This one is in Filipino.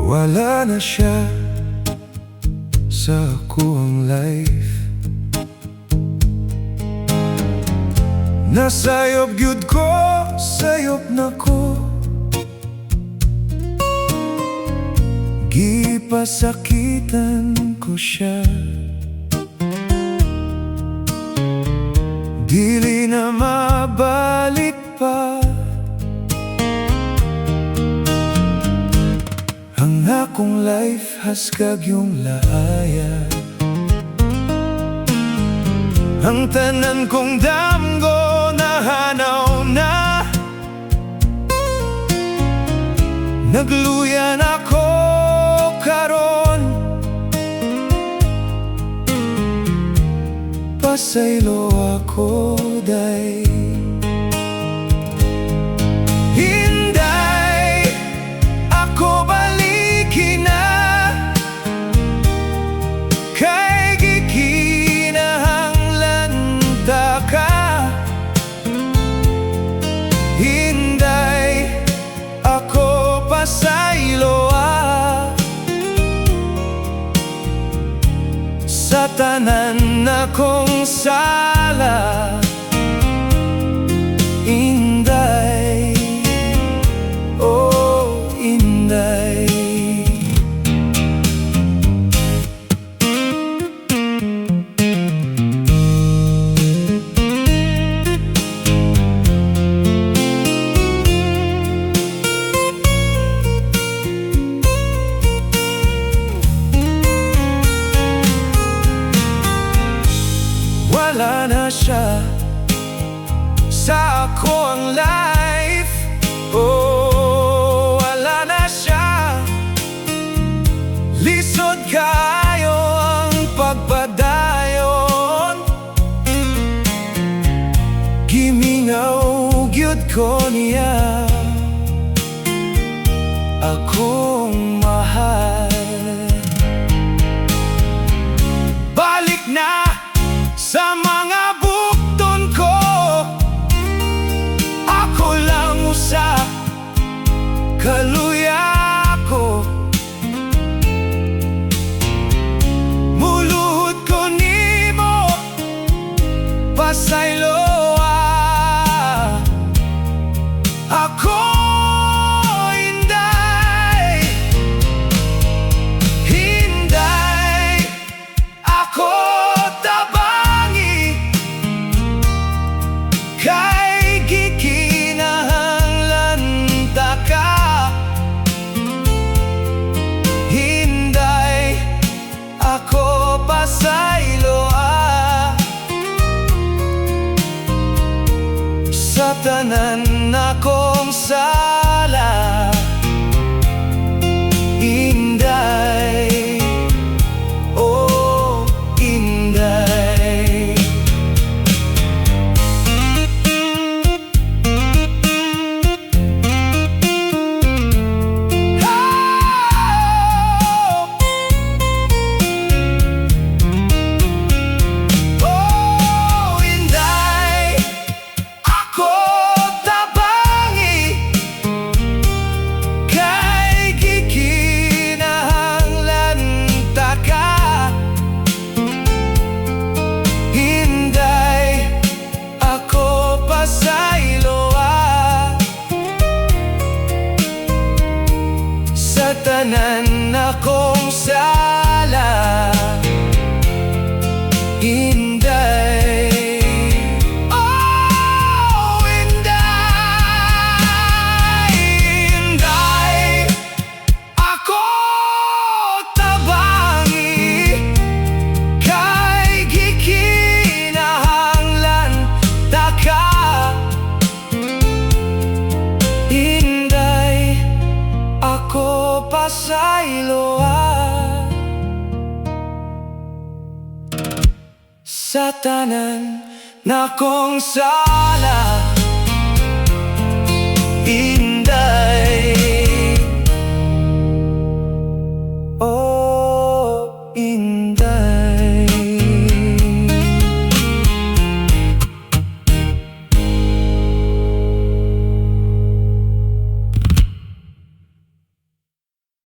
Wala na siya sa akong life. Nasayop gyud ko, sayop na ko. Gipasakitan ko siya. Dili na mabalik pa ang akong life, haskag yung laaya. Ang tanan kong damgo nahanaw na. Nagluyan ako karon, pasaylo ako day. Inday, ako balikin na, kay gikinahanglan ta ka. Inday, ako pasaylo sa tanan akong sala. Inday, oh Inday. Wala na siya sa akong life. Oh, wala na siya. Lisod kayo ang pagpadayon. Gimingaw gyud ko niya, akong mahal. Balik na sa mga bukton ko, ako lang usa, kaluya ko. Muluhod ko nimo, pasaylo ako. Inday, Inday, ako kay gikinahanglan ta ka. Inday, ako pasaylo sa tanan akong sala. Inday, oh Inday. Sa tanan akong sala. Inday, oh Inday, Inday, ako tabangi, kay gikinahanglan ta ka. Inday, ako pasaylo sa tanan nakong sala.